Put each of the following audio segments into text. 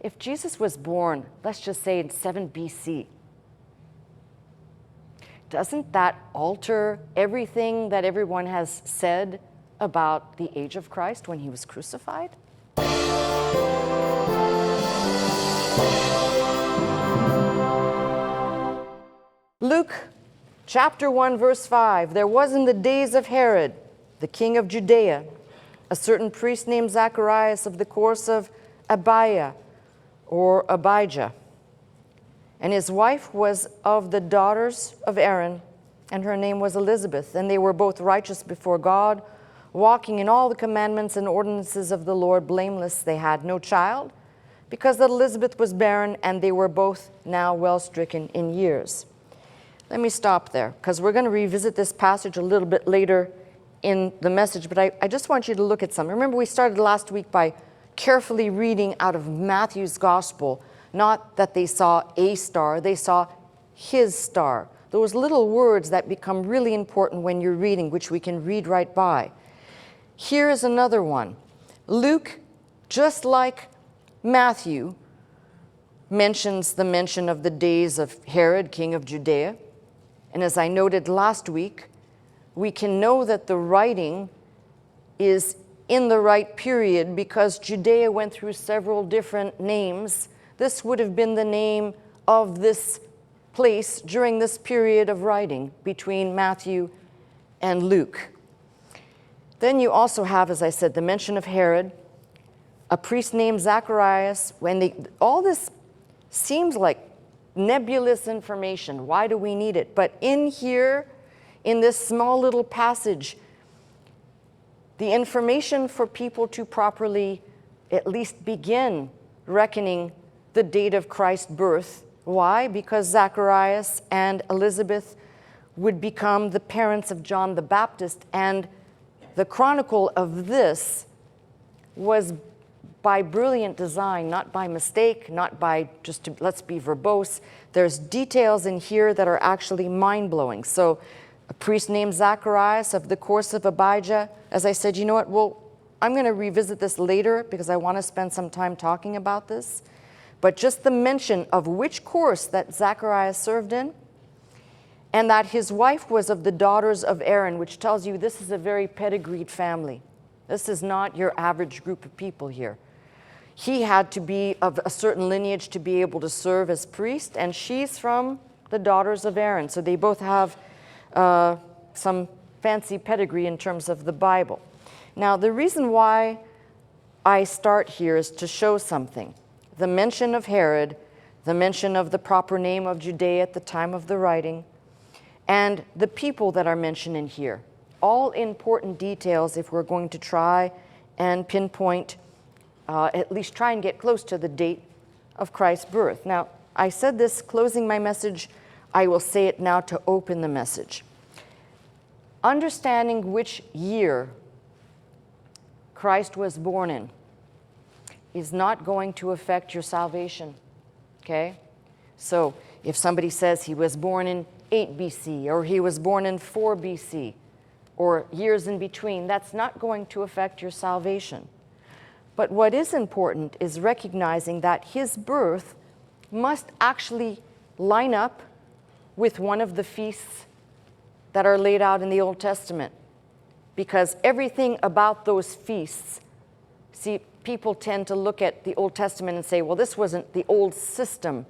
if Jesus was born, let's just say in 7 BC, doesn't that alter everything that everyone has said about the age of Christ when he was crucified? Luke chapter 1, verse 5, there was in the days of Herod, the king of Judea, a certain priest named Zacharias of the course of Abiah or Abijah. And his wife was of the daughters of Aaron, and her name was Elizabeth. And they were both righteous before God, walking in all the commandments and ordinances of the Lord blameless. They had no child, because that Elizabeth was barren, and they were both now well stricken in years. Let me stop there, because we're going to revisit this passage a little bit later in the message, but I just want you to look at something. Remember, we started last week by carefully reading out of Matthew's gospel. Not that they saw a star, they saw his star. Those little words that become really important when you're reading, which we can read right by. Here is another one. Luke, just like Matthew, mentions the mention of the days of Herod, king of Judea. And as I noted last week, we can know that the writing is in the right period because Judea went through several different names. This would have been the name of this place during this period of writing between Matthew and Luke. Then you also have, as I said, the mention of Herod, a priest named Zacharias. All this seems like nebulous information. Why do we need it? But in here, in this small little passage, the information for people to properly at least begin reckoning the date of Christ's birth. Why? Because Zacharias and Elizabeth would become the parents of John the Baptist, and the chronicle of this was by brilliant design, not by mistake, not by just to, let's be verbose. There's details in here that are actually mind-blowing. So a priest named Zacharias of the course of Abijah, as I said, you know what, well, I'm going to revisit this later because I want to spend some time talking about this. But just the mention of which course that Zacharias served in, and that his wife was of the daughters of Aaron, which tells you this is a very pedigreed family. This is not your average group of people here. He had to be of a certain lineage to be able to serve as priest, and she's from the daughters of Aaron. So they both have some fancy pedigree in terms of the Bible. Now, the reason why I start here is to show something. The mention of Herod, the mention of the proper name of Judea at the time of the writing, and the people that are mentioned in here. All important details if we're going to try and pinpoint, at least try and get close to the date of Christ's birth. Now, I said this closing my message. I will say it now to open the message. Understanding which year Christ was born in is not going to affect your salvation, okay? So if somebody says he was born in 8 BC or he was born in 4 BC or years in between, that's not going to affect your salvation. But what is important is recognizing that his birth must actually line up with one of the feasts that are laid out in the Old Testament, because everything about those feasts, see, people tend to look at the Old Testament and say, well, this wasn't the old system.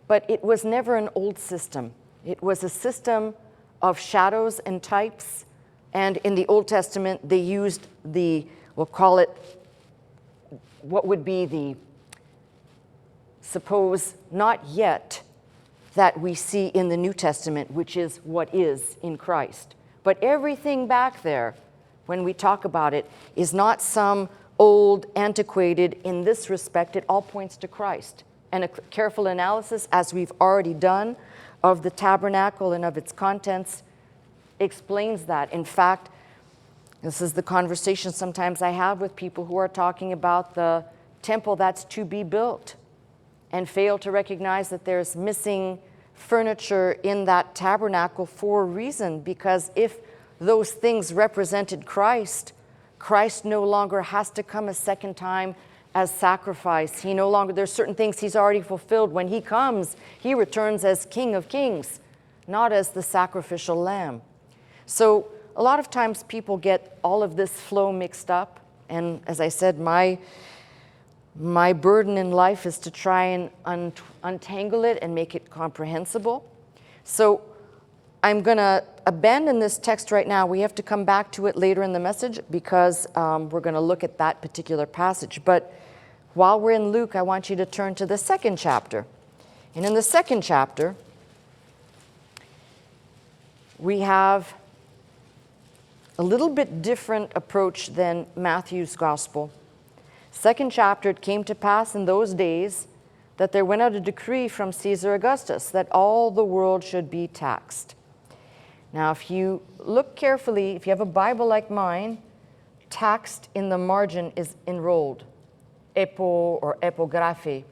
But it was never an old system. It was a system of shadows and types. And in the Old Testament, they used we'll call it, what would be the, suppose, not yet that we see in the New Testament, which is what is in Christ. But everything back there, when we talk about it, is not some old, antiquated. In this respect, it all points to Christ. And a careful analysis, as we've already done, of the tabernacle and of its contents explains that. In fact, this is the conversation sometimes I have with people who are talking about the temple that's to be built and fail to recognize that there's missing furniture in that tabernacle for a reason, because if those things represented Christ, Christ no longer has to come a second time as sacrifice. He no longer, there's certain things he's already fulfilled. When he comes, he returns as King of Kings, not as the sacrificial lamb. So a lot of times people get all of this flow mixed up. And as I said, my burden in life is to try and untangle it and make it comprehensible. So I'm going to abandon this text right now. We have to come back to it later in the message because we're going to look at that particular passage. But while we're in Luke, I want you to turn to the second chapter. And in the second chapter, we have a little bit different approach than Matthew's gospel. Second chapter, it came to pass in those days that there went out a decree from Caesar Augustus that all the world should be taxed. Now, if you look carefully, if you have a Bible like mine, taxed in the margin is enrolled, epo or epographe.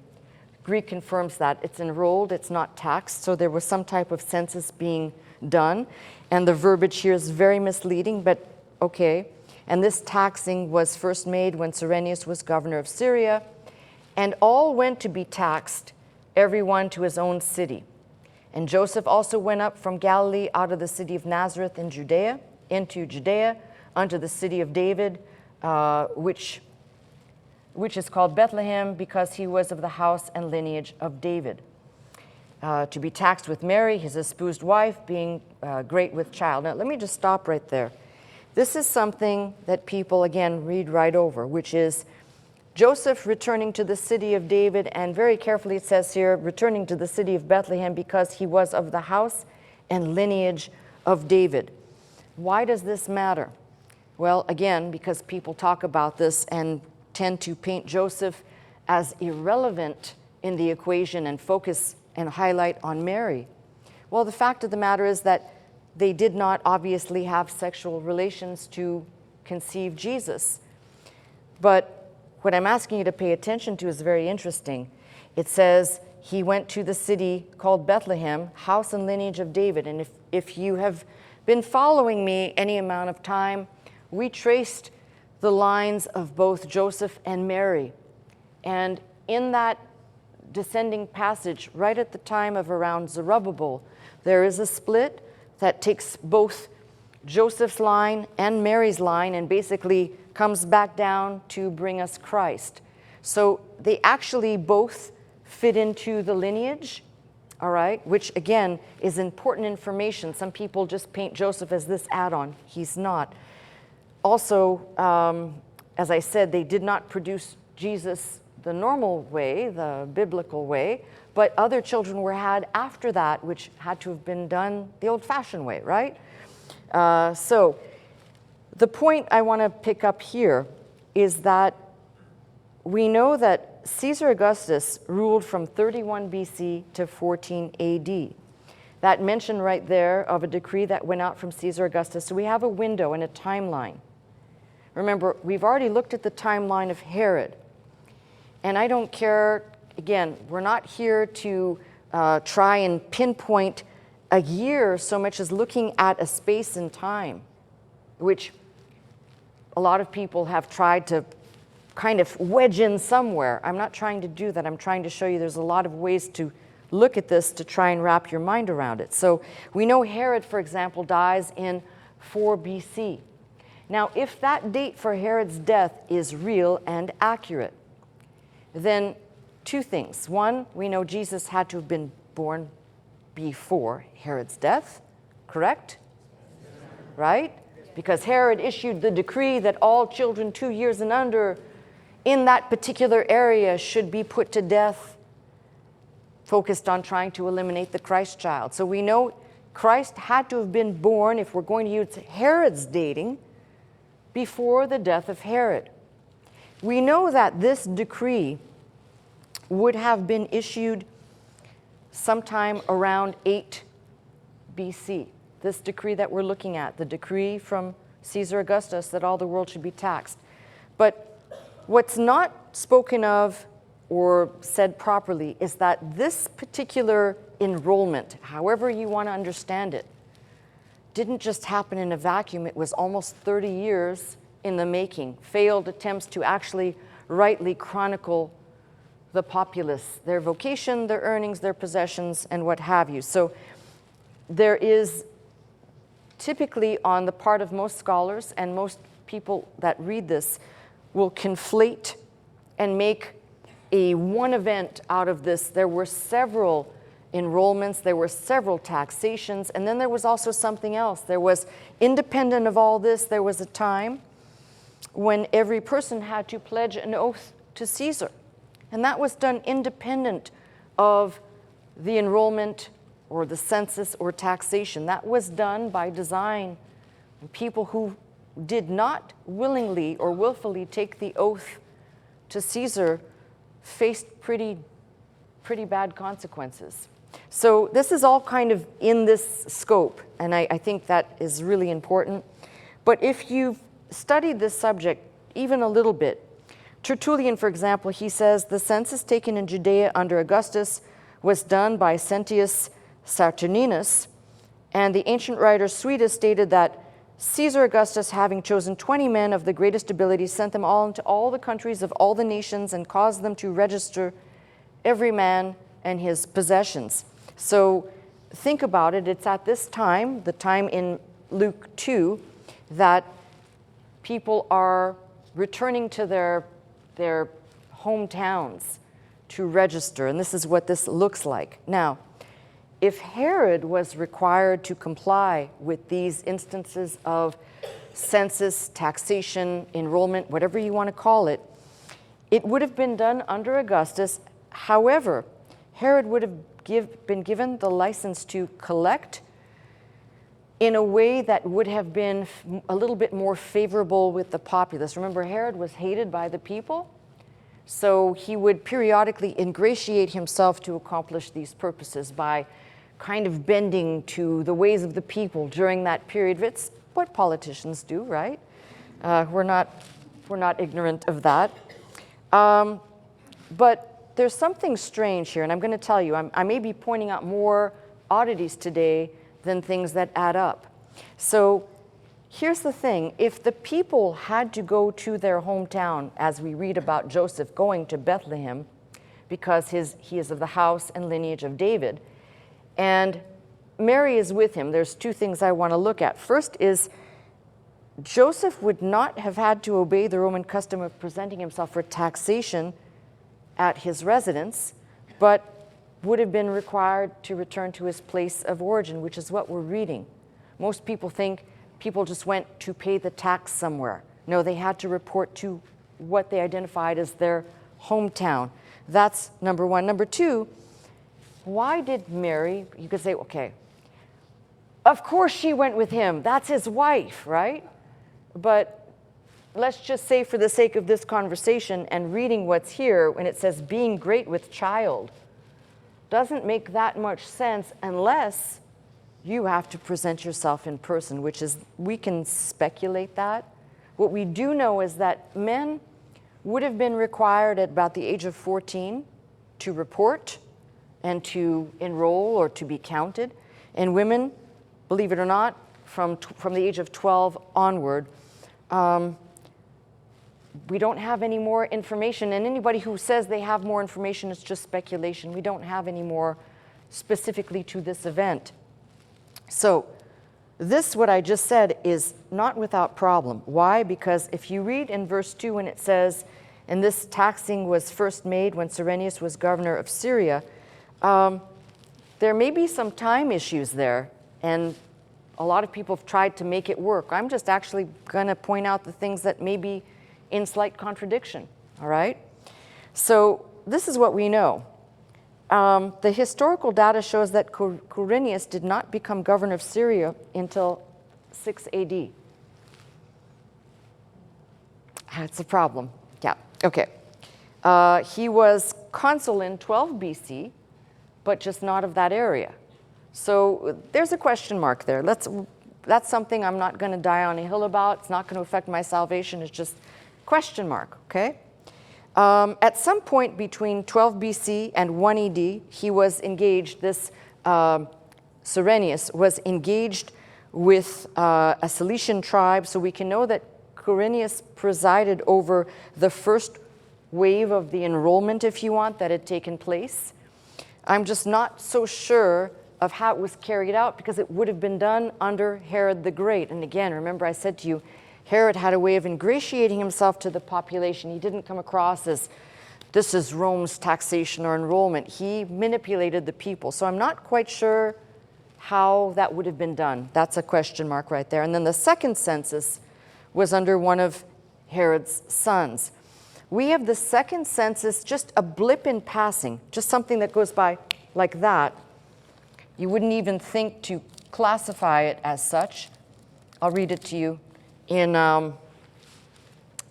Greek confirms that. It's enrolled, it's not taxed, so there was some type of census being done, and the verbiage here is very misleading, but okay. And this taxing was first made when Cyrenius was governor of Syria, and all went to be taxed, everyone to his own city. And Joseph also went up from Galilee out of the city of Nazareth in Judea, into Judea, unto the city of David, which is called Bethlehem, because he was of the house and lineage of David, to be taxed with Mary, his espoused wife, being great with child. Now, let me just stop right there. This is something that people, again, read right over, which is Joseph returning to the city of David, and very carefully it says here, returning to the city of Bethlehem because he was of the house and lineage of David. Why does this matter? Well, again, because people talk about this and tend to paint Joseph as irrelevant in the equation and focus and highlight on Mary. Well, the fact of the matter is that they did not obviously have sexual relations to conceive Jesus. But what I'm asking you to pay attention to is very interesting. It says he went to the city called Bethlehem, house and lineage of David. And if you have been following me any amount of time, we traced the lines of both Joseph and Mary. And in that descending passage, right at the time of around Zerubbabel, there is a split that takes both Joseph's line and Mary's line and basically comes back down to bring us Christ. So they actually both fit into the lineage, all right, which again is important information. Some people just paint Joseph as this add-on. He's not. Also, as I said, they did not produce Jesus the normal way, the biblical way, but other children were had after that, which had to have been done the old-fashioned way, right? So the point I want to pick up here is that we know that Caesar Augustus ruled from 31 BC to 14 AD. That mention right there of a decree that went out from Caesar Augustus. So we have a window and a timeline. Remember, we've already looked at the timeline of Herod. And I don't care, again, we're not here to try and pinpoint a year so much as looking at a space and time, which a lot of people have tried to kind of wedge in somewhere. I'm not trying to do that. I'm trying to show you there's a lot of ways to look at this to try and wrap your mind around it. So we know Herod, for example, dies in 4 BC. Now, if that date for Herod's death is real and accurate, then two things. One, we know Jesus had to have been born before Herod's death, correct? Right? Because Herod issued the decree that all children 2 years and under in that particular area should be put to death, focused on trying to eliminate the Christ child. So we know Christ had to have been born, if we're going to use Herod's dating, before the death of Herod. We know that this decree would have been issued sometime around 8 BC. This decree that we're looking at, the decree from Caesar Augustus that all the world should be taxed. But what's not spoken of or said properly is that this particular enrollment, however you want to understand it, didn't just happen in a vacuum. It was almost 30 years in the making. Failed attempts to actually rightly chronicle the populace, their vocation, their earnings, their possessions, and what have you. So there is typically, on the part of most scholars and most people that read this, will conflate and make a one event out of this. There were several enrollments, there were several taxations, and then there was also something else. There was, independent of all this, there was a time when every person had to pledge an oath to Caesar. And that was done independent of the enrollment or the census or taxation. That was done by design. And people who did not willingly or willfully take the oath to Caesar faced pretty bad consequences. So this is all kind of in this scope, and I think that is really important. But if you've studied this subject even a little bit, Tertullian, for example, he says, the census taken in Judea under Augustus was done by Sentius Saturninus, and the ancient writer Suidas stated that Caesar Augustus, having chosen 20 men of the greatest ability, sent them all into all the countries of all the nations and caused them to register every man and his possessions. So think about it. It's at this time, the time in Luke 2, that people are returning to their hometowns to register. And this is what this looks like. Now, if Herod was required to comply with these instances of census, taxation, enrollment, whatever you want to call it, it would have been done under Augustus. However, Herod would have been given the license to collect in a way that would have been a little bit more favorable with the populace. Remember, Herod was hated by the people, so he would periodically ingratiate himself to accomplish these purposes by kind of bending to the ways of the people during that period. It's what politicians do, right? We're not ignorant of that. But there's something strange here, and I'm going to tell you, I may be pointing out more oddities today than things that add up. So here's the thing. If the people had to go to their hometown, as we read about Joseph going to Bethlehem, because he is of the house and lineage of David, and Mary is with him, there's two things I want to look at. First is Joseph would not have had to obey the Roman custom of presenting himself for taxation at his residence, but would have been required to return to his place of origin, which is what we're reading. Most people think people just went to pay the tax somewhere. No, they had to report to what they identified as their hometown. That's number one. Number two, why did Mary, you could say, okay, of course she went with him. That's his wife, right? But let's just say, for the sake of this conversation and reading what's here, when it says being great with child, doesn't make that much sense unless you have to present yourself in person, which is, we can speculate that. What we do know is that men would have been required at about the age of 14 to report and to enroll or to be counted. And women, believe it or not, from the age of 12 onward, we don't have any more information. And anybody who says they have more information is just speculation. We don't have any more specifically to this event. So this, what I just said, is not without problem. Why? Because if you read in verse 2 when it says, and this taxing was first made when Cyrenius was governor of Syria, there may be some time issues there, and a lot of people have tried to make it work. I'm just actually going to point out the things that may be in slight contradiction, all right? So this is what we know. The historical data shows that Quirinius did not become governor of Syria until 6 AD. That's a problem. Yeah, okay. He was consul in 12 BC, but just not of that area. So there's a question mark there. That's something I'm not going to die on a hill about. It's not going to affect my salvation. It's just question mark, okay? At some point between 12 BC and 1 AD, he was engaged, this Cyrenius was engaged with a Cilician tribe, so we can know that Quirinius presided over the first wave of the enrollment, if you want, that had taken place. I'm just not so sure of how it was carried out because it would have been done under Herod the Great. And again, remember I said to you, Herod had a way of ingratiating himself to the population. He didn't come across as, this is Rome's taxation or enrollment. He manipulated the people. So I'm not quite sure how that would have been done. That's a question mark right there. And then the second census was under one of Herod's sons. We have the second census, just a blip in passing, just something that goes by like that. You wouldn't even think to classify it as such. I'll read it to you in, let's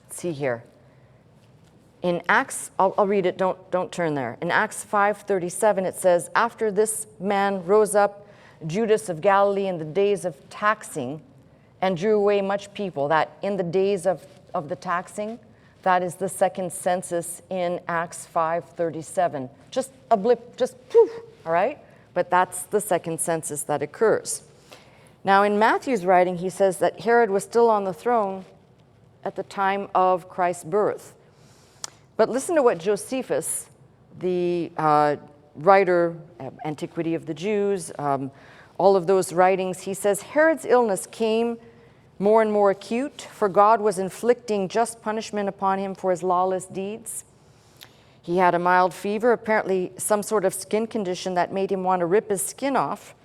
see here. In Acts, I'll read it, don't turn there. In Acts 5:37, it says, after this man rose up Judas of Galilee in the days of taxing and drew away much people. That in the days of the taxing, that is the second census in Acts 5:37. Just a blip, just poof, all right? But that's the second census that occurs. Now in Matthew's writing, he says that Herod was still on the throne at the time of Christ's birth. But listen to what Josephus, the writer, Antiquity of the Jews, all of those writings, he says, Herod's illness came more and more acute, for God was inflicting just punishment upon him for his lawless deeds. He had a mild fever, apparently some sort of skin condition that made him want to rip his skin off.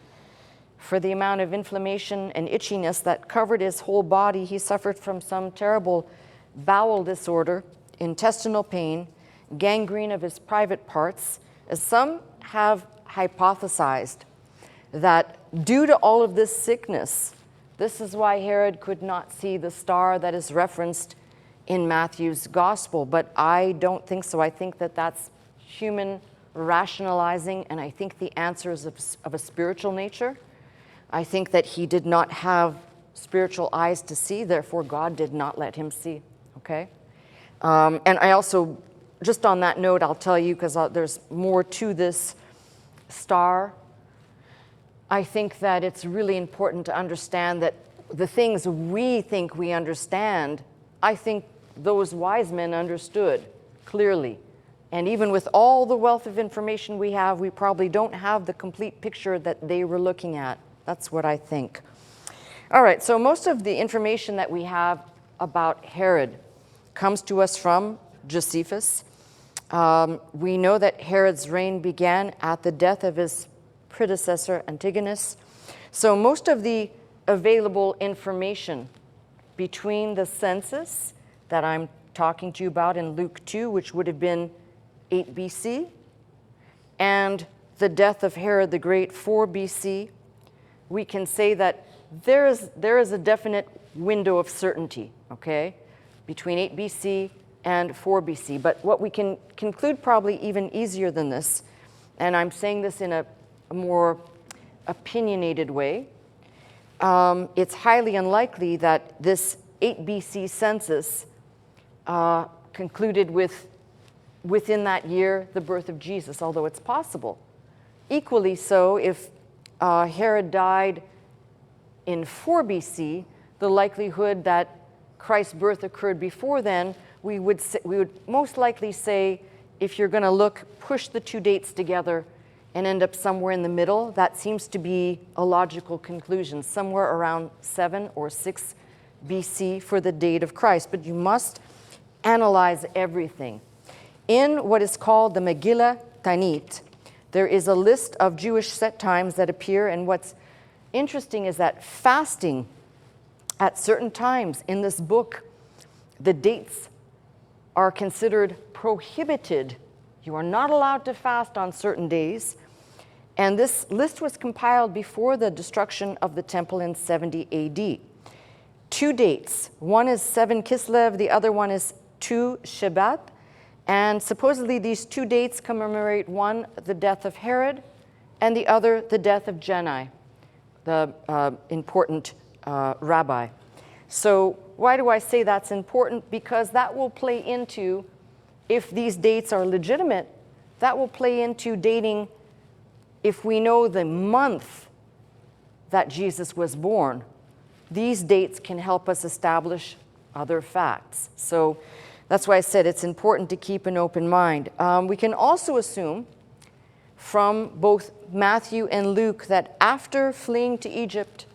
For the amount of inflammation and itchiness that covered his whole body, he suffered from some terrible bowel disorder, intestinal pain, gangrene of his private parts. As some have hypothesized that due to all of this sickness, this is why Herod could not see the star that is referenced in Matthew's gospel. But I don't think so. I think that that's human rationalizing, and I think the answer is of a spiritual nature. I think that he did not have spiritual eyes to see, therefore God did not let him see, okay? And I also, just on that note, I'll tell you, because there's more to this star, I think that it's really important to understand that the things we think we understand, I think those wise men understood clearly. And even with all the wealth of information we have, we probably don't have the complete picture that they were looking at. That's what I think. All right, so most of the information that we have about Herod comes to us from Josephus. We know that Herod's reign began at the death of his predecessor Antigonus. So most of the available information between the census that I'm talking to you about in Luke 2, which would have been 8 BC, and the death of Herod the Great, 4 BC, we can say that there is a definite window of certainty, okay, between 8 BC and 4 BC. But what we can conclude probably even easier than this, and I'm saying this in a more opinionated way, it's highly unlikely that this 8 BC census concluded within that year the birth of Jesus, although it's possible. Equally so, if Herod died in 4 BC, the likelihood that Christ's birth occurred before then, we would most likely say, if you're going to look, push the two dates together and end up somewhere in the middle. That seems to be a logical conclusion, somewhere around 7 or 6 BC for the date of Christ. But you must analyze everything. In what is called the Megillah Tanit, there is a list of Jewish set times that appear, and what's interesting is that fasting at certain times in this book, the dates are considered prohibited. You are not allowed to fast on certain days. And this list was compiled before the destruction of the temple in 70 AD. 2 dates. One is 7 Kislev, the other one is 2 Shebat. And supposedly these 2 dates commemorate, one, the death of Herod, and the other, the death of Jannai, the important rabbi. So why do I say that's important? Because that will play into, if these dates are legitimate, that will play into dating, if we know the month that Jesus was born, these dates can help us establish other facts. So That's why I said it's important to keep an open mind. We can also assume from both Matthew and Luke that after fleeing to Egypt,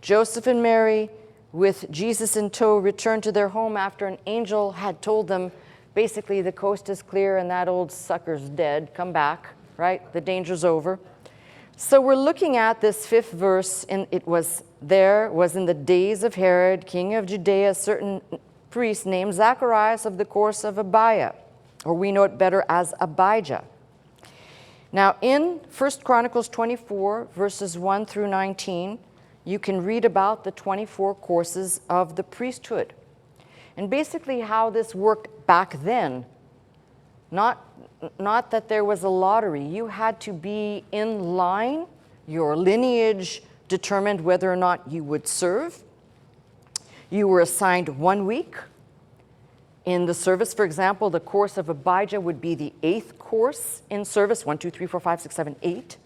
Joseph and Mary, with Jesus in tow, returned to their home after an angel had told them, basically, the coast is clear and that old sucker's dead. Come back, right? The danger's over. So we're looking at this 5th verse, and it was in the days of Herod, king of Judea, a certain priest named Zacharias of the course of Abiah, or we know it better as Abijah. Now in 1 Chronicles 24, verses 1 through 19, you can read about the 24 courses of the priesthood. And basically how this worked back then, not that there was a lottery. You had to be in line. Your lineage determined whether or not you would serve. You were assigned 1 week. In the service, for example, the course of Abijah would be the 8th course in service, 1, 2, 3, 4, 5, 6, 7, 8.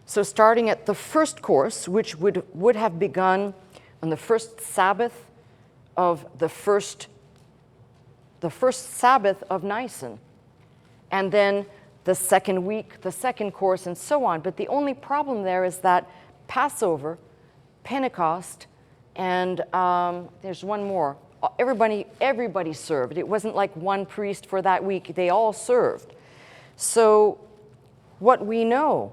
So starting at the first course, which would have begun on the first Sabbath of the first Sabbath of Nisan, and then the second week, the second course, and so on. But the only problem there is that Passover, Pentecost, and there's one more. Everybody served. It wasn't like one priest for that week. They all served. So what we know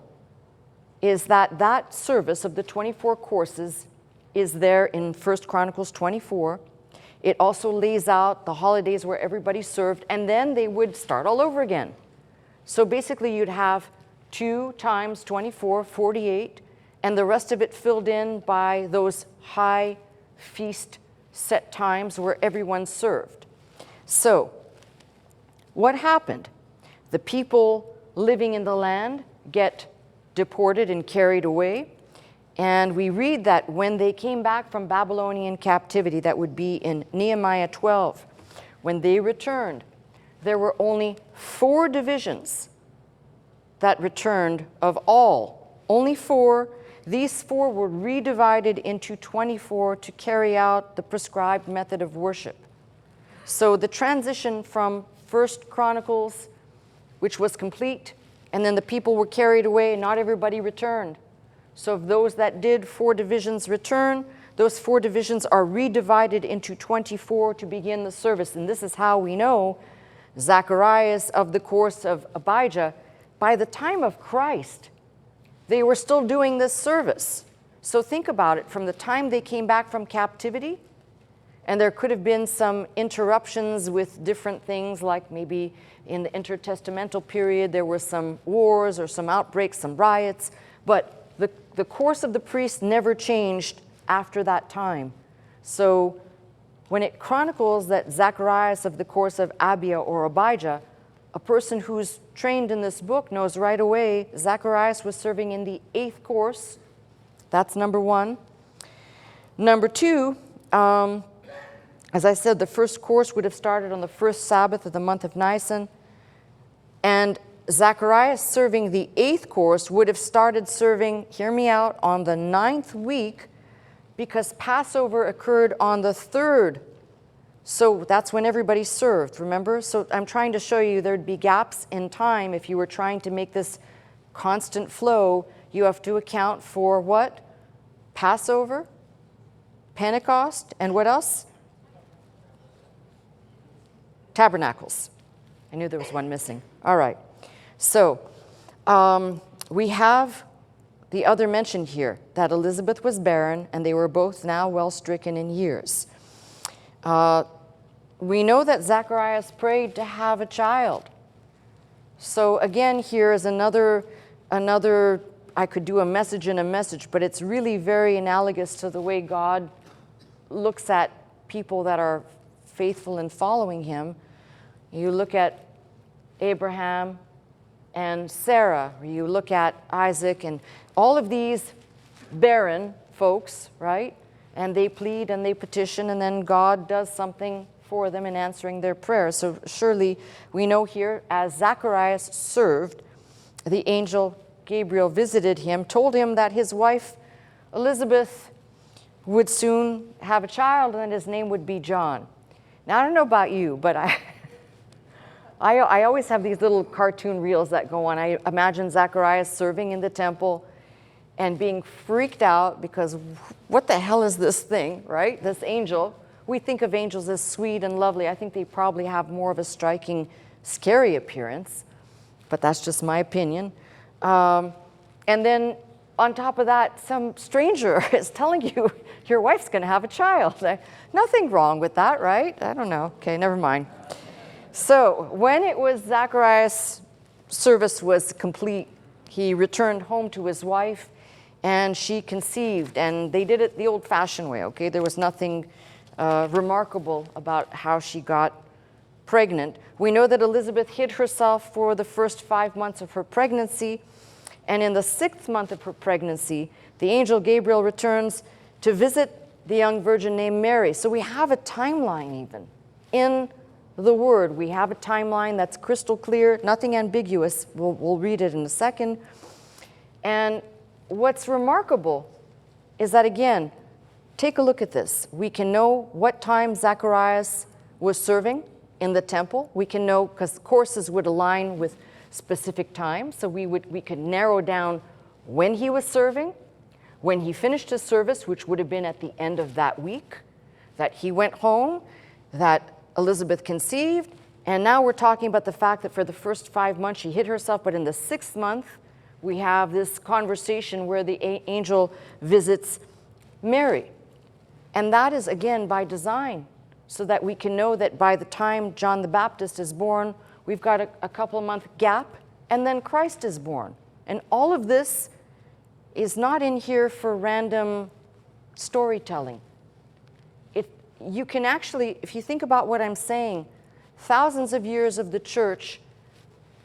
is that that service of the 24 courses is there in 1 Chronicles 24. It also lays out the holidays where everybody served, and then they would start all over again. So basically you'd have 2 times 24, 48, and the rest of it filled in by those high feast set times where everyone served. So what happened? The people living in the land get deported and carried away. And we read that when they came back from Babylonian captivity, that would be in Nehemiah 12, when they returned, there were only 4 divisions that returned of all. Only 4. These 4 were redivided into 24 to carry out the prescribed method of worship. So the transition from 1 Chronicles, which was complete, and then the people were carried away, and not everybody returned. So of those that did, 4 divisions return. Those 4 divisions are redivided into 24 to begin the service. And this is how we know Zacharias of the course of Abijah, by the time of Christ, they were still doing this service. So think about it, from the time they came back from captivity, and there could have been some interruptions with different things, like maybe in the intertestamental period, there were some wars or some outbreaks, some riots, but the course of the priest never changed after that time. So when it chronicles that Zacharias of the course of Abiah or Abijah, a person who's trained in this book knows right away Zacharias was serving in the 8th course. That's number 1. Number 2, as I said, the first course would have started on the first Sabbath of the month of Nisan, and Zacharias serving the 8th course would have started serving, hear me out, on the 9th week, because Passover occurred on the 3rd. So that's when everybody served, remember? So I'm trying to show you there'd be gaps in time. If you were trying to make this constant flow, you have to account for what? Passover, Pentecost, and what else? Tabernacles. I knew there was one missing. All right. So we have the other mention here, that Elizabeth was barren, and they were both now well stricken in years. We know that Zacharias prayed to have a child. So again, here is another, I could do a message in a message, but it's really very analogous to the way God looks at people that are faithful in following him. You look at Abraham and Sarah, or you look at Isaac, and all of these barren folks, right? And they plead and they petition, and then God does something for them in answering their prayers. So surely we know here, as Zacharias served, the angel Gabriel visited him, told him that his wife Elizabeth would soon have a child, and his name would be John. Now, I don't know about you, but I always have these little cartoon reels that go on. I imagine Zacharias serving in the temple and being freaked out because what the hell is this thing, right? This angel. We think of angels as sweet and lovely. I think they probably have more of a striking, scary appearance, but that's just my opinion. And then on top of that, some stranger is telling you your wife's going to have a child. Nothing wrong with that, right? I don't know. Okay, never mind. So when it was Zacharias' service was complete, he returned home to his wife, and she conceived, and they did it the old-fashioned way, okay? There was nothing remarkable about how she got pregnant. We know that Elizabeth hid herself for the first 5 months of her pregnancy, and in the 6th month of her pregnancy, the angel Gabriel returns to visit the young virgin named Mary. So we have a timeline even in the Word. We have a timeline that's crystal clear, nothing ambiguous. We'll read it in a second. And what's remarkable is that, again, take a look at this. We can know what time Zacharias was serving in the temple. We can know, because courses would align with specific times, so we could narrow down when he was serving, when he finished his service, which would have been at the end of that week, that he went home, that Elizabeth conceived, and now we're talking about the fact that for the first 5 months she hid herself, but in the 6th month we have this conversation where the angel visits Mary. And that is, again, by design, so that we can know that by the time John the Baptist is born, we've got a couple month gap, and then Christ is born. And all of this is not in here for random storytelling. You can actually, if you think about what I'm saying, thousands of years of the church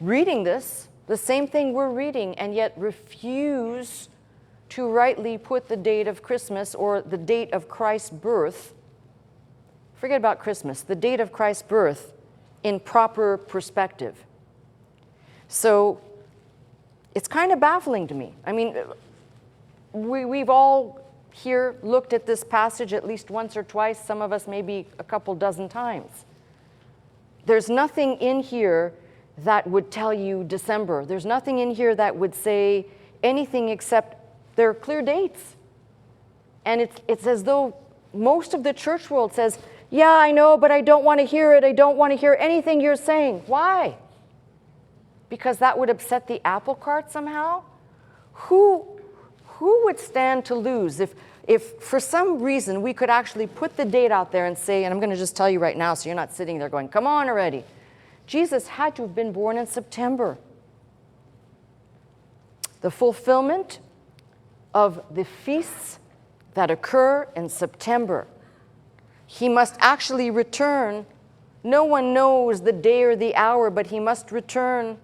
reading this, the same thing we're reading, and yet refuse to rightly put the date of Christmas or the date of Christ's birth, forget about Christmas, the date of Christ's birth in proper perspective. So it's kind of baffling to me. I mean, we've all here looked at this passage at least once or twice, some of us maybe a couple dozen times. There's nothing in here that would tell you December. There's nothing in here that would say anything except there are clear dates. And it's as though most of the church world says, yeah, I know, but I don't want to hear it. I don't want to hear anything you're saying. Why? Because that would upset the apple cart somehow? Who would stand to lose if for some reason we could actually put the date out there and say, and I'm going to just tell you right now so you're not sitting there going, come on already. Jesus had to have been born in September. The fulfillment of the feasts that occur in September. He must actually return. No one knows the day or the hour, but he must return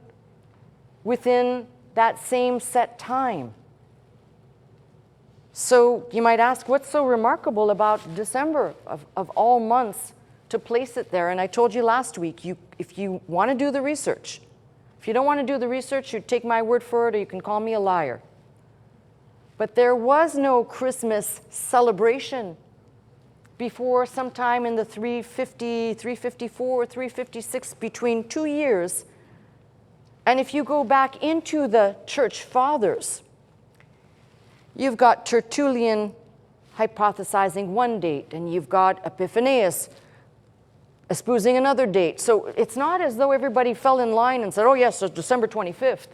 within that same set time. So you might ask, what's so remarkable about December of all months to place it there? And I told you last week, if you want to do the research, if you don't want to do the research, you take my word for it, or you can call me a liar. But there was no Christmas celebration before sometime in the 350, 354, 356, between 2 years. And if you go back into the church fathers, you've got Tertullian hypothesizing one date, and you've got Epiphanius espousing another date. So it's not as though everybody fell in line and said, oh yes, it's December 25th.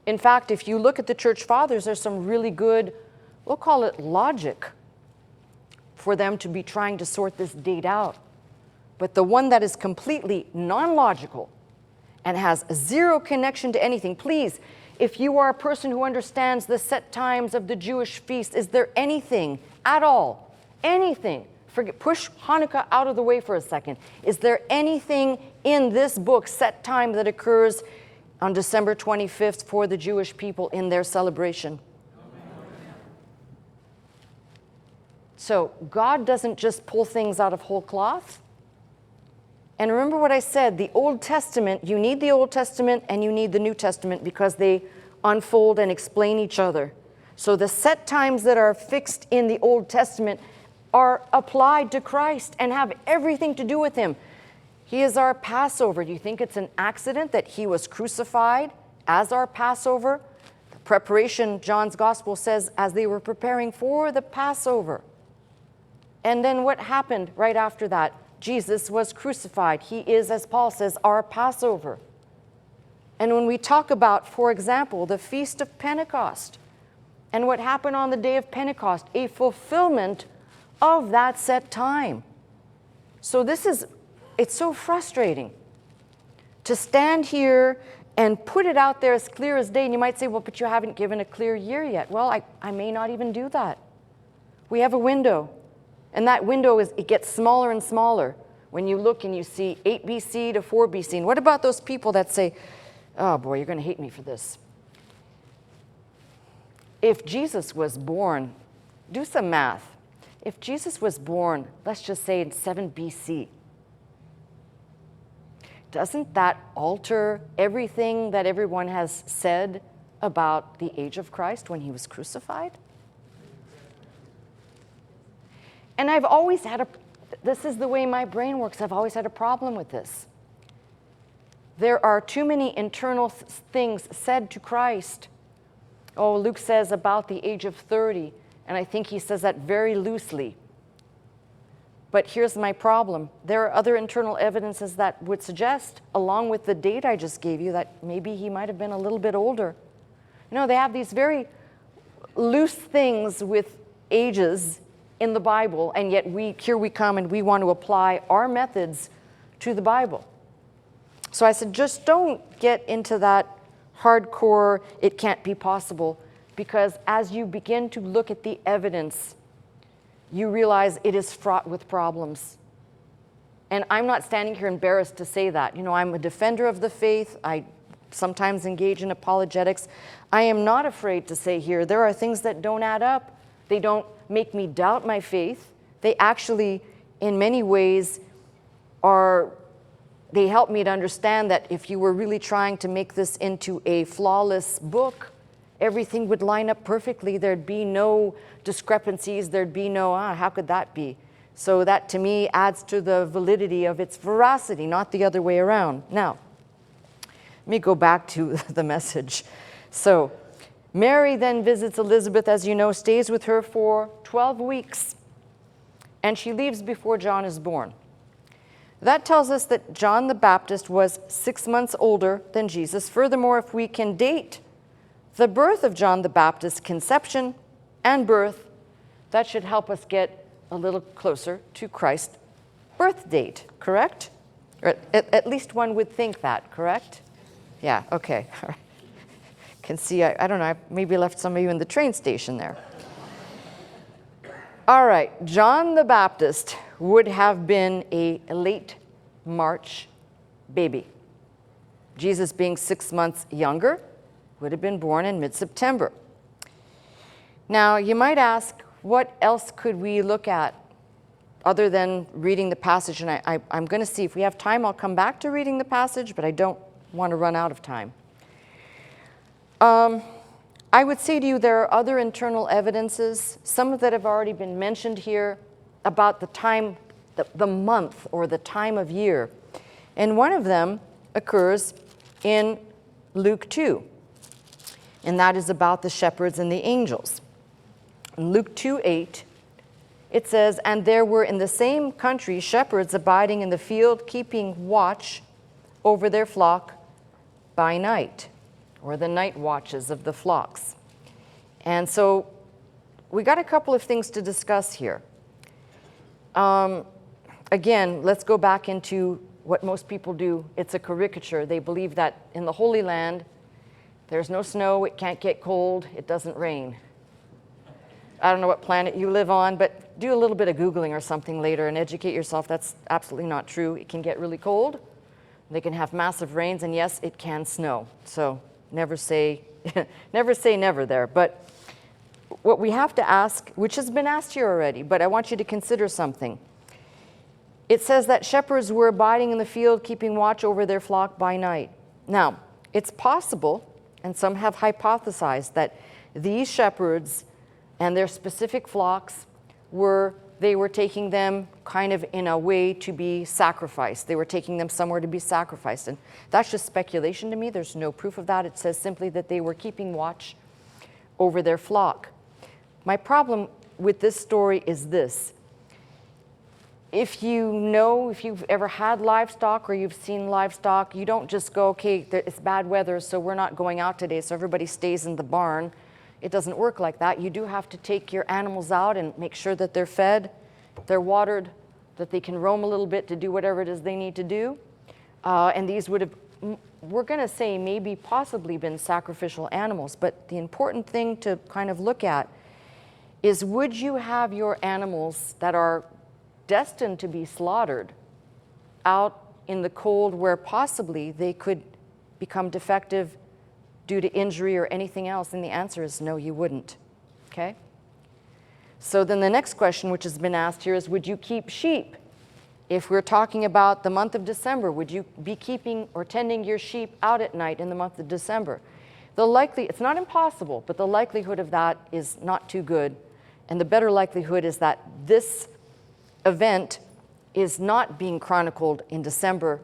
In fact, if you look at the church fathers, there's some really good, we'll call it logic, for them to be trying to sort this date out. But the one that is completely non-logical and has zero connection to anything, please, if you are a person who understands the set times of the Jewish feast, is there anything at all, anything, push Hanukkah out of the way for a second, is there anything in this book, set time, that occurs on December 25th for the Jewish people in their celebration? So God doesn't just pull things out of whole cloth. And remember what I said, the Old Testament, you need the Old Testament and you need the New Testament because they unfold and explain each other. So the set times that are fixed in the Old Testament are applied to Christ and have everything to do with him. He is our Passover. Do you think it's an accident that he was crucified as our Passover? The preparation, John's gospel says, as they were preparing for the Passover. And then what happened right after that? Jesus was crucified. He is, as Paul says, our Passover. And when we talk about, for example, the Feast of Pentecost, and what happened on the day of Pentecost, a fulfillment of that set time. So it's so frustrating to stand here and put it out there as clear as day. And you might say, well, but you haven't given a clear year yet. Well, I may not even do that. We have a window, and that window it gets smaller and smaller when you look and you see 8 BC to 4 BC. And what about those people that say, oh boy, you're going to hate me for this. If Jesus was born, do some math. If Jesus was born, let's just say in 7 BC, doesn't that alter everything that everyone has said about the age of Christ when he was crucified? And I've always had this is the way my brain works, I've always had a problem with this. There are too many internal things said to Christ. Oh, Luke says about the age of 30, and I think he says that very loosely. But here's my problem. There are other internal evidences that would suggest, along with the date I just gave you, that maybe he might have been a little bit older. You know, they have these very loose things with ages in the Bible, and yet here we come and we want to apply our methods to the Bible. So I said, just don't get into that hardcore, it can't be possible, because as you begin to look at the evidence, you realize it is fraught with problems. And I'm not standing here embarrassed to say that. You know, I'm a defender of the faith. I sometimes engage in apologetics. I am not afraid to say here, there are things that don't add up. They don't make me doubt my faith. They actually, in many ways, they help me to understand that if you were really trying to make this into a flawless book, everything would line up perfectly. There'd be no discrepancies. There'd be no, how could that be? So that, to me, adds to the validity of its veracity, not the other way around. Now, let me go back to the message. So, Mary then visits Elizabeth, as you know, stays with her for 12 weeks, and she leaves before John is born. That tells us that John the Baptist was 6 months older than Jesus. Furthermore, if we can date the birth of John the Baptist's conception and birth, that should help us get a little closer to Christ's birth date, correct? Or at least one would think that, correct? Yeah, okay. All right. Can see, I don't know, I maybe left some of you in the train station there. All right, John the Baptist would have been a late March baby. Jesus, being 6 months younger, would have been born in mid-September. Now, you might ask, what else could we look at other than reading the passage? And I'm going to see, if we have time, I'll come back to reading the passage, but I don't want to run out of time. I would say to you there are other internal evidences, some that have already been mentioned here, about the time, the month or the time of year. And one of them occurs in Luke 2, and that is about the shepherds and the angels. In Luke 2:8, it says, "And there were in the same country shepherds abiding in the field, keeping watch over their flock by night," or the night watches of the flocks. And so we got a couple of things to discuss here. Again, let's go back into what most people do. It's a caricature. They believe that in the Holy Land, there's no snow, it can't get cold, it doesn't rain. I don't know what planet you live on, but do a little bit of Googling or something later and educate yourself. That's absolutely not true. It can get really cold. They can have massive rains, and yes, it can snow. So never say never there. But what we have to ask, which has been asked here already, but I want you to consider something. It says that shepherds were abiding in the field, keeping watch over their flock by night. Now, it's possible, and some have hypothesized, that these shepherds and their specific flocks were they were taking them kind of in a way to be sacrificed. They were taking them somewhere to be sacrificed. And that's just speculation to me. There's no proof of that. It says simply that they were keeping watch over their flock. My problem with this story is this. If you've ever had livestock or you've seen livestock, you don't just go, okay, it's bad weather, so we're not going out today, so everybody stays in the barn. It doesn't work like that. You do have to take your animals out and make sure that they're fed, they're watered, that they can roam a little bit to do whatever it is they need to do. And these would have, we're going to say, maybe possibly been sacrificial animals. But the important thing to kind of look at is, would you have your animals that are destined to be slaughtered out in the cold where possibly they could become defective due to injury or anything else? And the answer is no, you wouldn't. Okay? So then the next question which has been asked here is, would you keep sheep? If we're talking about the month of December, would you be keeping or tending your sheep out at night in the month of December? It's not impossible, but the likelihood of that is not too good. And the better likelihood is that this event is not being chronicled in December,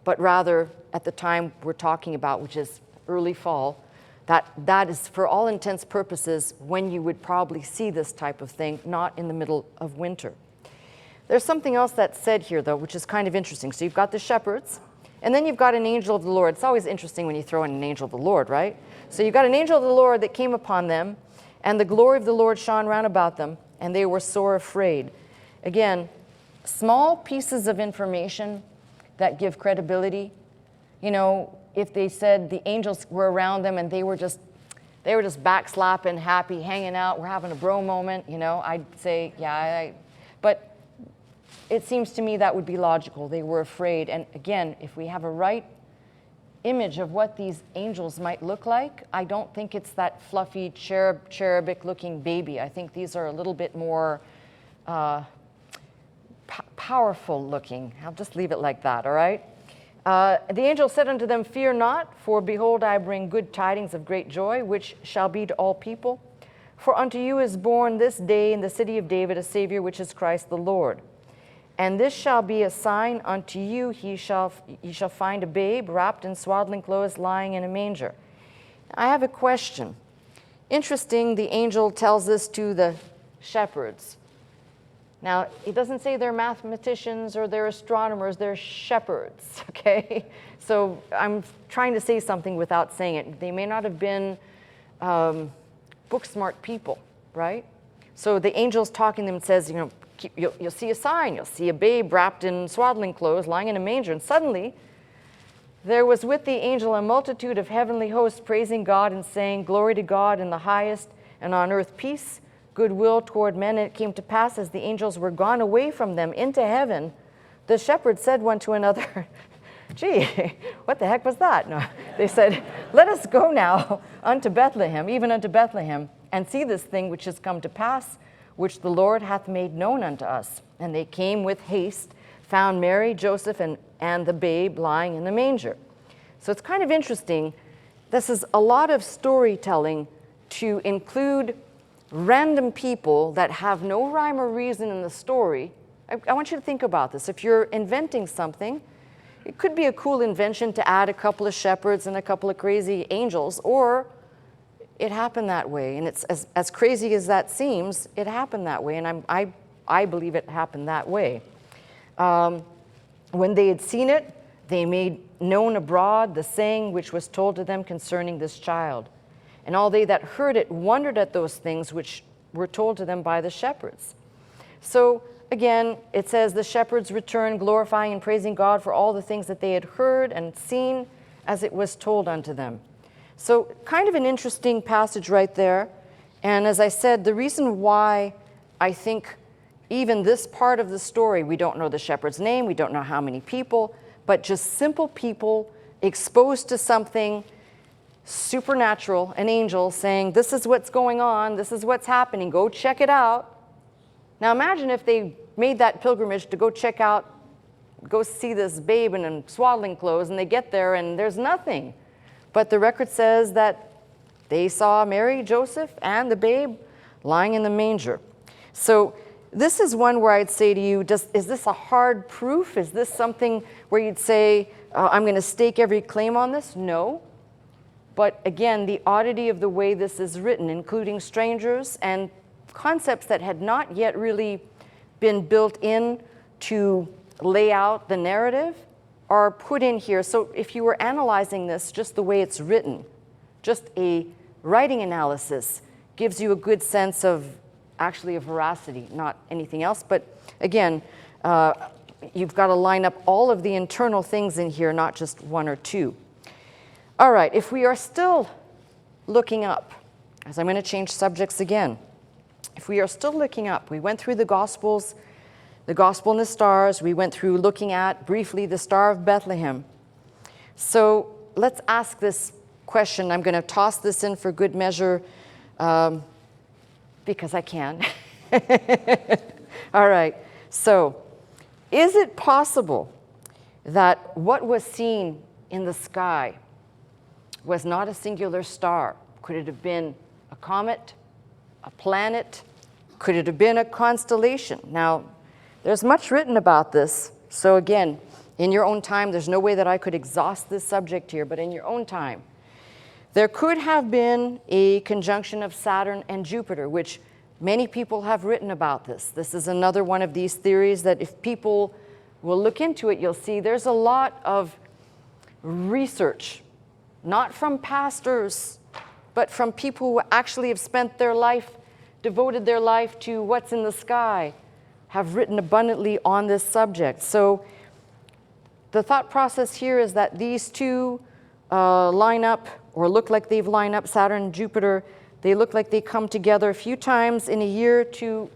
but rather at the time we're talking about, which is early fall. That is, for all intents and purposes, when you would probably see this type of thing, not in the middle of winter. There's something else that's said here, though, which is kind of interesting. So you've got the shepherds, and then you've got an angel of the Lord. It's always interesting when you throw in an angel of the Lord, right? So you've got an angel of the Lord that came upon them, and the glory of the Lord shone round about them, and they were sore afraid. Again, small pieces of information that give credibility. You know, if they said the angels were around them and they were just backslapping, happy, hanging out, we're having a bro moment, you know, I'd say, yeah, but it seems to me that would be logical. They were afraid. And again, if we have a right image of what these angels might look like, I don't think it's that fluffy cherubic looking baby. I think these are a little bit more powerful looking. I'll just leave it like that, all right? The angel said unto them, fear not, for behold, I bring good tidings of great joy, which shall be to all people. For unto you is born this day in the city of David a Savior, which is Christ the Lord. And this shall be a sign unto you, ye shall find a babe wrapped in swaddling clothes, lying in a manger. I have a question. Interesting, the angel tells this to the shepherds. Now, it doesn't say they're mathematicians or they're astronomers, they're shepherds, okay? So I'm trying to say something without saying it. They may not have been book smart people, right? So the angel's talking to them and says, you know, you'll see a sign, you'll see a babe wrapped in swaddling clothes, lying in a manger. And suddenly, there was with the angel a multitude of heavenly hosts praising God and saying, glory to God in the highest, and on earth peace, goodwill toward men. And it came to pass, as the angels were gone away from them into heaven, the shepherds said one to another, gee, what the heck was that? No, they said, let us go now unto Bethlehem, even unto Bethlehem, and see this thing which has come to pass, which the Lord hath made known unto us. And they came with haste, found Mary, Joseph, and the babe lying in the manger. So it's kind of interesting. This is a lot of storytelling to include random people that have no rhyme or reason in the story. I want you to think about this. If you're inventing something, it could be a cool invention to add a couple of shepherds and a couple of crazy angels, or it happened that way. And it's as crazy as that seems, it happened that way. And I believe it happened that way. When they had seen it, they made known abroad the saying which was told to them concerning this child. And all they that heard it wondered at those things which were told to them by the shepherds. So again, it says the shepherds returned, glorifying and praising God for all the things that they had heard and seen as it was told unto them. So kind of an interesting passage right there. And as I said, the reason why I think even this part of the story, we don't know the shepherd's name, we don't know how many people, but just simple people exposed to something supernatural, an angel saying, this is what's going on, this is what's happening, go check it out. Now imagine if they made that pilgrimage to go check out, go see this babe in swaddling clothes, and they get there and there's nothing. But the record says that they saw Mary, Joseph, and the babe lying in the manger. So this is one where I'd say to you, is this a hard proof? Is this something where you'd say, I'm going to stake every claim on this? No. But again, the oddity of the way this is written, including strangers and concepts that had not yet really been built in to lay out the narrative, are put in here. So if you were analyzing this just the way it's written, just a writing analysis gives you a good sense of actually a veracity, not anything else. But again, you've got to line up all of the internal things in here, not just one or two. All right, if we are still looking up, as I'm going to change subjects again, if we are still looking up, we went through the Gospels, the Gospel and the stars, we went through looking at briefly the Star of Bethlehem. So let's ask this question. I'm going to toss this in for good measure because I can. All right, so is it possible that what was seen in the sky was not a singular star? Could it have been a comet, a planet? Could it have been a constellation? Now, there's much written about this. So again, in your own time, there's no way that I could exhaust this subject here, but in your own time, there could have been a conjunction of Saturn and Jupiter, which many people have written about this. This is another one of these theories that if people will look into it, you'll see there's a lot of research, not from pastors, but from people who actually have spent their life, devoted their life to what's in the sky, have written abundantly on this subject. So the thought process here is that these two line up, or look like they've lined up, Saturn and Jupiter. They look like they come together a few times in a year to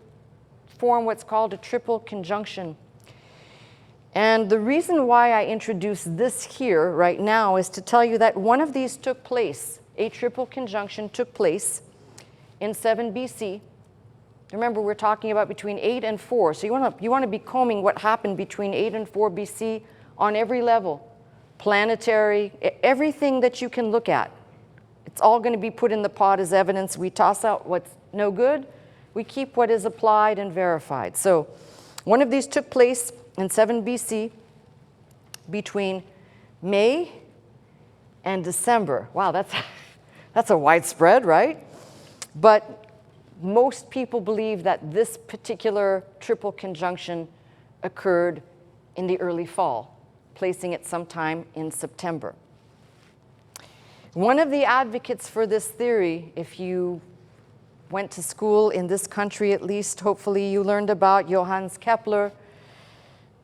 form what's called a triple conjunction. And the reason why I introduce this here right now is to tell you that one of these took place, a triple conjunction took place in 7 BC. Remember, we're talking about between 8 and 4. So you want to be combing what happened between 8 and 4 BC on every level. Planetary, everything that you can look at. It's all going to be put in the pot as evidence. We toss out what's no good. We keep what is applied and verified. So one of these took place in 7 BC between May and December. Wow, that's a widespread, right? But most people believe that this particular triple conjunction occurred in the early fall, placing it sometime in September. One of the advocates for this theory, if you went to school in this country at least, hopefully you learned about Johannes Kepler.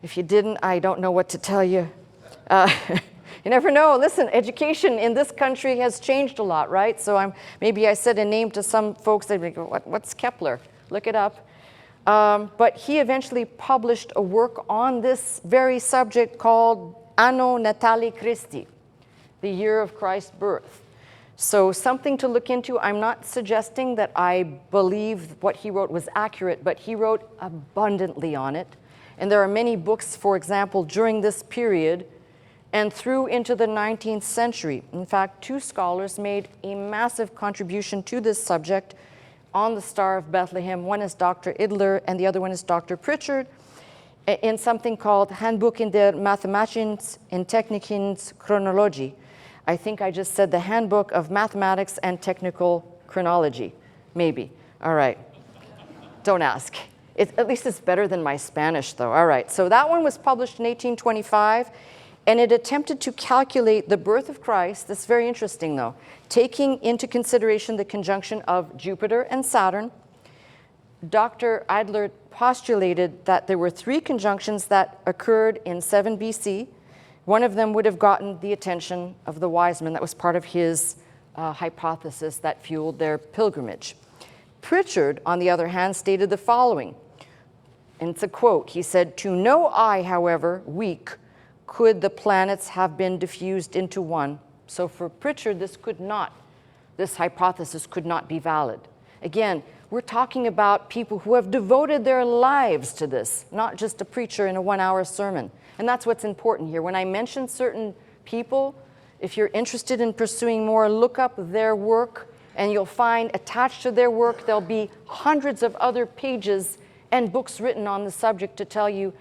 If you didn't, I don't know what to tell you. You never know. Listen, education in this country has changed a lot, right? So maybe I said a name to some folks, they'd be like, what's Kepler? Look it up. But he eventually published a work on this very subject called Anno Natali Christi, the year of Christ's birth. So something to look into. I'm not suggesting that I believe what he wrote was accurate, but he wrote abundantly on it. And there are many books, for example, during this period and through into the 19th century. In fact, two scholars made a massive contribution to this subject on the Star of Bethlehem. One is Dr. Idler, and the other one is Dr. Pritchard, in something called Handbuch in der Mathematischen und Technischen Chronologie. I think I just said the Handbook of Mathematics and Technical Chronology, maybe. All right, don't ask. At least it's better than my Spanish, though. All right, so that one was published in 1825. And it attempted to calculate the birth of Christ. That's very interesting, though, taking into consideration the conjunction of Jupiter and Saturn. Dr. Idler postulated that there were 3 conjunctions that occurred in 7 BC. One of them would have gotten the attention of the wise men. That was part of his hypothesis that fueled their pilgrimage. Pritchard, on the other hand, stated the following, and it's a quote. He said, "To no eye, however, weak, could the planets have been diffused into one." So for Pritchard, this hypothesis could not be valid. Again, we're talking about people who have devoted their lives to this, not just a preacher in a 1-hour sermon. And that's what's important here. When I mention certain people, if you're interested in pursuing more, look up their work, and you'll find attached to their work, there'll be hundreds of other pages and books written on the subject to tell you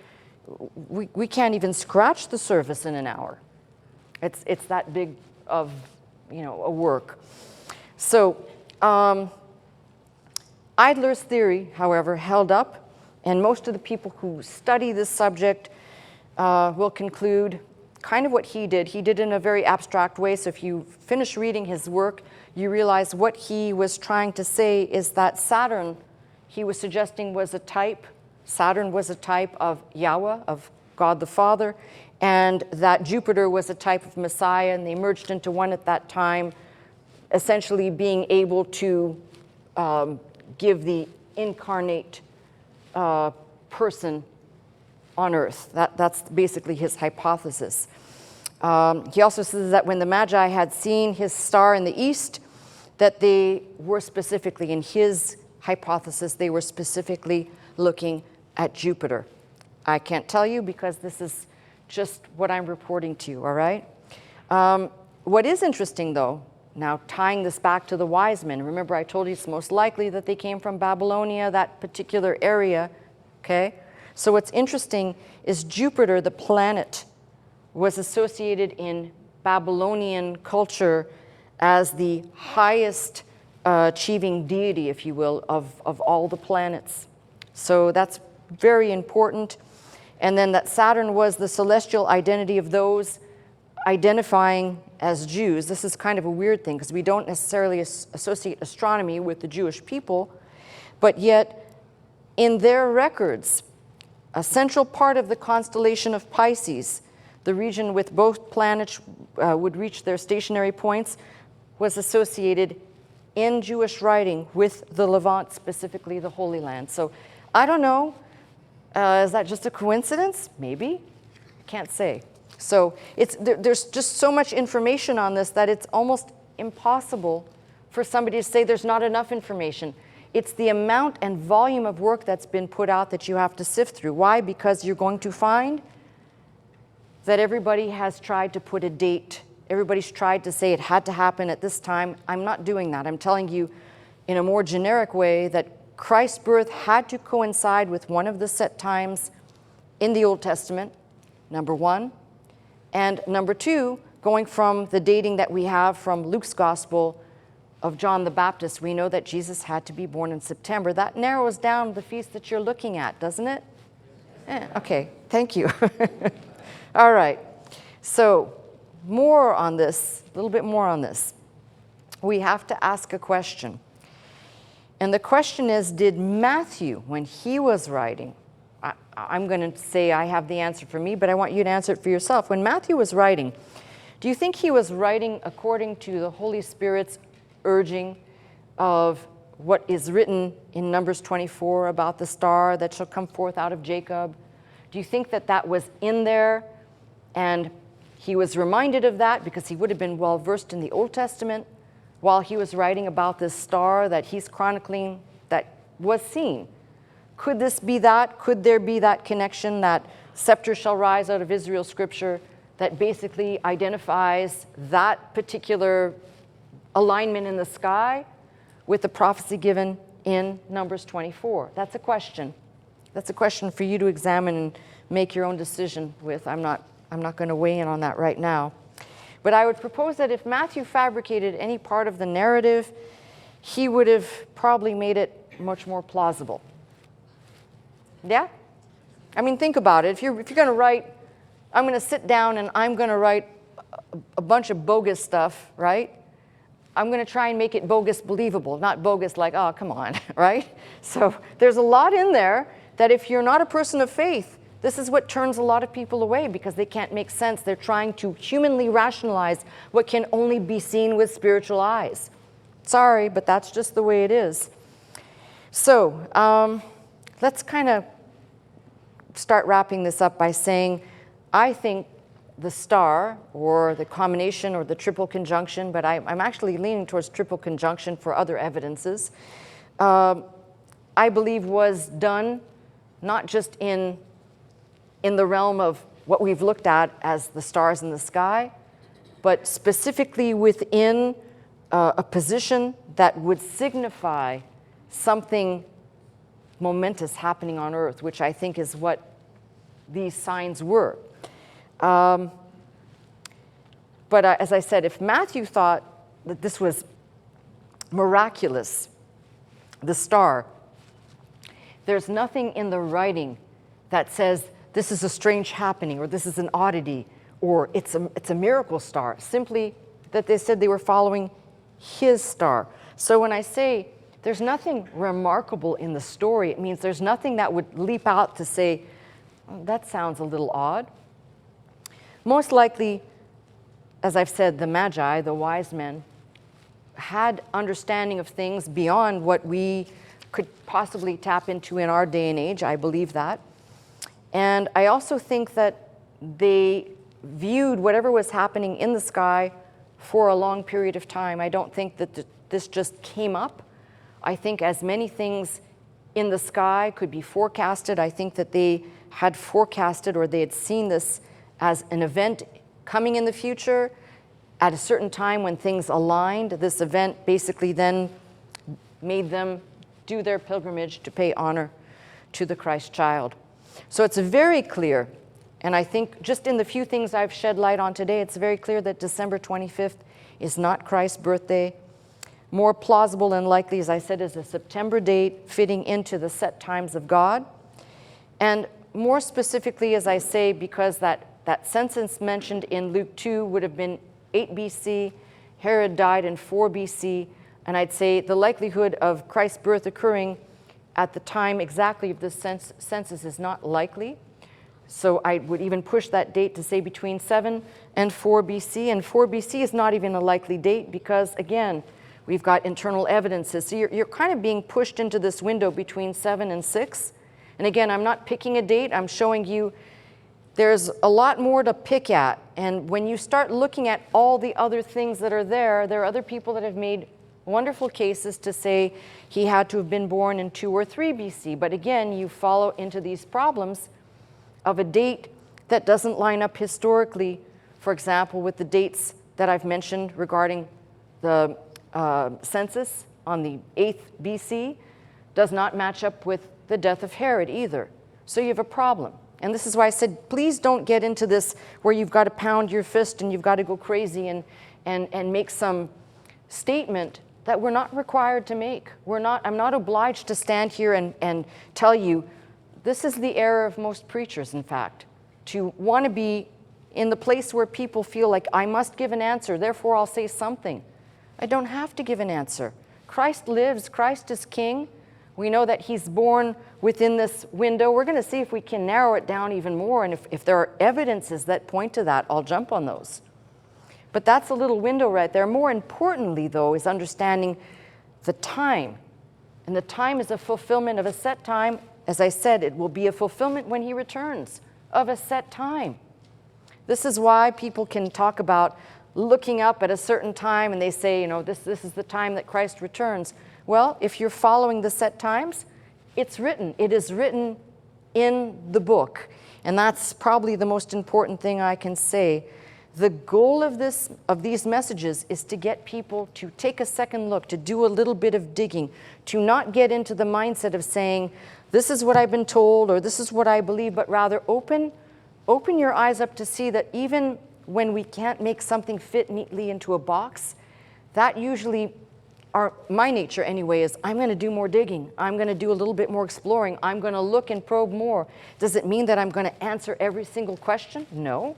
we can't even scratch the surface in an hour. It's that big of, a work. So Idler's theory, however, held up, and most of the people who study this subject will conclude kind of what he did. He did it in a very abstract way, so if you finish reading his work, you realize what he was trying to say is that Saturn, he was suggesting, was a type. Saturn was a type of Yahweh, of God the Father, and that Jupiter was a type of Messiah, and they merged into one at that time, essentially being able to give the incarnate person on earth. That's basically his hypothesis. He also says that when the Magi had seen his star in the east, that they were specifically, in his hypothesis, they were specifically looking at Jupiter. I can't tell you because this is just what I'm reporting to you, all right? What is interesting, though, now tying this back to the wise men, remember I told you it's most likely that they came from Babylonia, that particular area, okay? So what's interesting is Jupiter, the planet, was associated in Babylonian culture as the highest achieving deity, if you will, of all the planets. So that's very important. And then that Saturn was the celestial identity of those identifying as Jews. This is kind of a weird thing because we don't necessarily associate astronomy with the Jewish people, but yet in their records, a central part of the constellation of Pisces, the region with both planets would reach their stationary points, was associated in Jewish writing with the Levant, specifically the Holy Land. So I don't know, is that just a coincidence? Maybe, can't say. So there's just so much information on this that it's almost impossible for somebody to say there's not enough information. It's the amount and volume of work that's been put out that you have to sift through. Why? Because you're going to find that everybody has tried to put a date. Everybody's tried to say it had to happen at this time. I'm not doing that. I'm telling you in a more generic way that Christ's birth had to coincide with one of the set times in the Old Testament, number one. And number two, going from the dating that we have from Luke's Gospel of John the Baptist, we know that Jesus had to be born in September. That narrows down the feast that you're looking at, doesn't it? Okay, thank you. All right, so more on this, a little bit more on this. We have to ask a question. And the question is, did Matthew, when he was writing, I'm going to say I have the answer for me, but I want you to answer it for yourself. When Matthew was writing, do you think he was writing according to the Holy Spirit's urging of what is written in Numbers 24 about the star that shall come forth out of Jacob? Do you think that that was in there and he was reminded of that because he would have been well versed in the Old Testament while he was writing about this star that he's chronicling that was seen? Could this be that? Could there be that connection, that scepter shall rise out of Israel scripture that basically identifies that particular alignment in the sky with the prophecy given in Numbers 24? That's a question. That's a question for you to examine and make your own decision with. I'm not going to weigh in on that right now. But I would propose that if Matthew fabricated any part of the narrative, he would have probably made it much more plausible. Yeah? I mean, think about it. If you're going to write, I'm going to sit down and I'm going to write a bunch of bogus stuff, right? I'm going to try and make it bogus believable, not bogus like, oh, come on, right? So there's a lot in there that if you're not a person of faith, this is what turns a lot of people away because they can't make sense. They're trying to humanly rationalize what can only be seen with spiritual eyes. Sorry, but that's just the way it is. So let's kind of start wrapping this up by saying, I think the star or the combination or the triple conjunction, but I'm actually leaning towards triple conjunction for other evidences, I believe was done not just in the realm of what we've looked at as the stars in the sky, but specifically within a position that would signify something momentous happening on earth, which I think is what these signs were. But as I said, if Matthew thought that this was miraculous, the star, there's nothing in the writing that says this is a strange happening, or this is an oddity, or it's a miracle star. Simply that they said they were following his star. So when I say there's nothing remarkable in the story, it means there's nothing that would leap out to say, oh, that sounds a little odd. Most likely, as I've said, the Magi, the wise men, had understanding of things beyond what we could possibly tap into in our day and age. I believe that. And I also think that they viewed whatever was happening in the sky for a long period of time. I don't think that this just came up. I think as many things in the sky could be forecasted, I think that they had forecasted, or they had seen this as an event coming in the future at a certain time when things aligned. This event basically then made them do their pilgrimage to pay honor to the Christ child. So it's very clear, and I think just in the few things I've shed light on today, it's very clear that December 25th is not Christ's birthday. More plausible and likely, as I said, is a September date fitting into the set times of God. And more specifically, as I say, because that census mentioned in Luke 2 would have been 8 BC, Herod died in 4 BC, and I'd say the likelihood of Christ's birth occurring at the time exactly of the census is not likely. So I would even push that date to say between 7 and 4 BC, and 4 BC is not even a likely date because, again, we've got internal evidences. So you're kind of being pushed into this window between 7 and 6. And again, I'm not picking a date, I'm showing you there's a lot more to pick at. And when you start looking at all the other things that are there are other people that have made wonderful cases to say he had to have been born in 2 or 3 BC. But again, you follow into these problems of a date that doesn't line up historically, for example, with the dates that I've mentioned regarding the census on the 8th BC, does not match up with the death of Herod either. So you have a problem. And this is why I said, please don't get into this where you've got to pound your fist and you've got to go crazy and make some statement that we're not required to make. I'm not obliged to stand here and tell you, this is the error of most preachers, in fact, to want to be in the place where people feel like I must give an answer, therefore I'll say something. I don't have to give an answer. Christ lives, Christ is king. We know that he's born within this window. We're going to see if we can narrow it down even more, and if there are evidences that point to that, I'll jump on those. But that's a little window right there. More importantly, though, is understanding the time. And the time is a fulfillment of a set time. As I said, it will be a fulfillment when he returns of a set time. This is why people can talk about looking up at a certain time and they say, you know, this is the time that Christ returns. Well, if you're following the set times, it's written. It is written in the book. And that's probably the most important thing I can say. The goal of these messages is to get people to take a second look, to do a little bit of digging, to not get into the mindset of saying, this is what I've been told or this is what I believe, but rather open your eyes up to see that even when we can't make something fit neatly into a box, that usually, my nature anyway, is I'm going to do more digging. I'm going to do a little bit more exploring. I'm going to look and probe more. Does it mean that I'm going to answer every single question? No.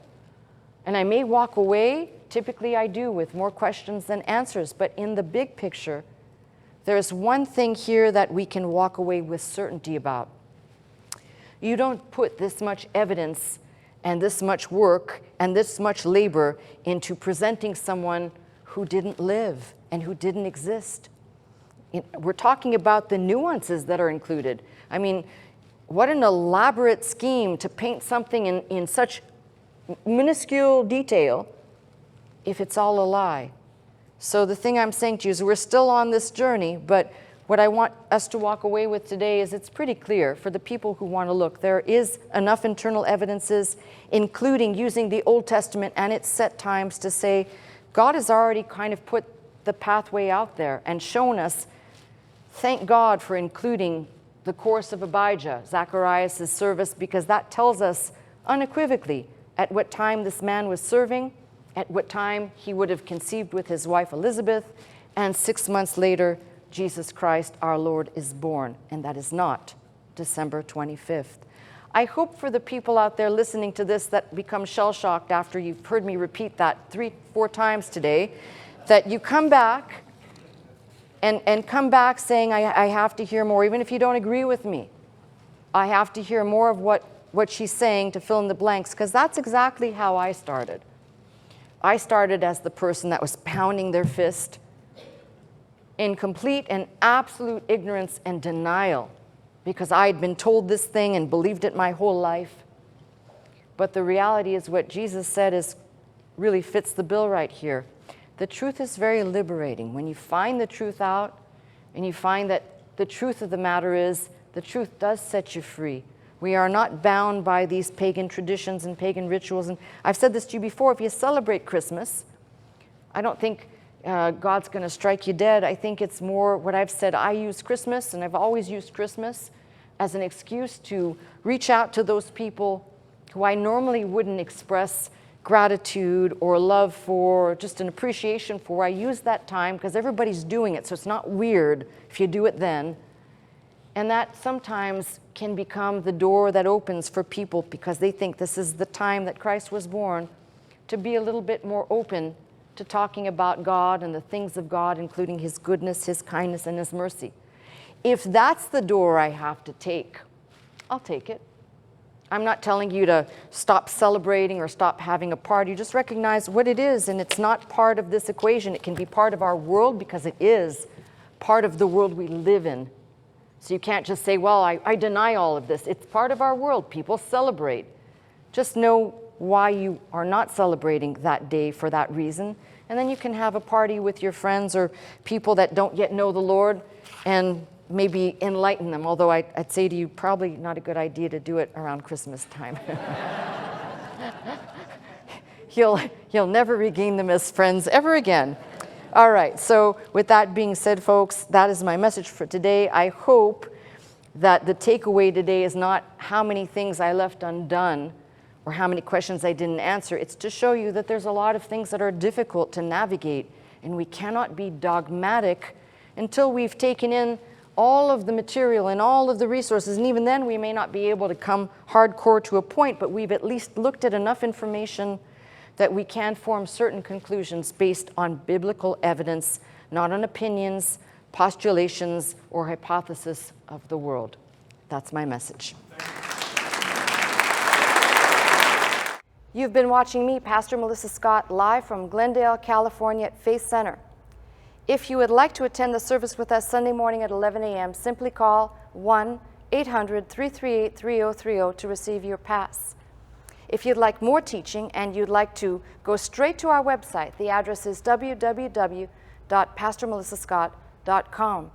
And I may walk away, typically I do, with more questions than answers. But in the big picture, there's one thing here that we can walk away with certainty about. You don't put this much evidence and this much work and this much labor into presenting someone who didn't live and who didn't exist. We're talking about the nuances that are included. I mean, what an elaborate scheme to paint something in such minuscule detail if it's all a lie. So the thing I'm saying to you is we're still on this journey, but what I want us to walk away with today is it's pretty clear for the people who want to look. There is enough internal evidences, including using the Old Testament and its set times to say God has already kind of put the pathway out there and shown us, thank God for including the course of Abijah, Zacharias' service, because that tells us unequivocally at what time this man was serving, at what time he would have conceived with his wife Elizabeth, and 6 months later, Jesus Christ our Lord is born, and that is not December 25th. I hope for the people out there listening to this that become shell-shocked after you've heard me repeat that 3-4 times today, that you come back and come back saying, I have to hear more, even if you don't agree with me. I have to hear more of what she's saying to fill in the blanks, because that's exactly how I started. I started as the person that was pounding their fist in complete and absolute ignorance and denial, because I'd been told this thing and believed it my whole life. But the reality is what Jesus said is really fits the bill right here. The truth is very liberating. When you find the truth out and you find that the truth of the matter is the truth does set you free. We are not bound by these pagan traditions and pagan rituals. And I've said this to you before, if you celebrate Christmas, I don't think God's going to strike you dead. I think it's more what I've said. I use Christmas, and I've always used Christmas as an excuse to reach out to those people who I normally wouldn't express gratitude or love for, just an appreciation for. I use that time because everybody's doing it, so it's not weird if you do it then. And that sometimes can become the door that opens for people, because they think this is the time that Christ was born, to be a little bit more open to talking about God and the things of God, including His goodness, His kindness, and His mercy. If that's the door I have to take, I'll take it. I'm not telling you to stop celebrating or stop having a party. Just recognize what it is, and it's not part of this equation. It can be part of our world, because it is part of the world we live in. So you can't just say, well, I deny all of this. It's part of our world. People celebrate. Just know why you are not celebrating that day for that reason. And then you can have a party with your friends or people that don't yet know the Lord and maybe enlighten them. Although I'd say to you, probably not a good idea to do it around Christmas time. You'll never regain them as friends ever again. All right, so with that being said, folks, that is my message for today. I hope that the takeaway today is not how many things I left undone or how many questions I didn't answer. It's to show you that there's a lot of things that are difficult to navigate, and we cannot be dogmatic until we've taken in all of the material and all of the resources. And even then, we may not be able to come hardcore to a point, but we've at least looked at enough information that we can form certain conclusions based on biblical evidence, not on opinions, postulations, or hypothesis of the world. That's my message. You've been watching me, Pastor Melissa Scott, live from Glendale, California at Faith Center. If you would like to attend the service with us Sunday morning at 11 a.m., simply call 1-800-338-3030 to receive your pass. If you'd like more teaching and you'd like to go straight to our website, the address is www.pastormelissascott.com.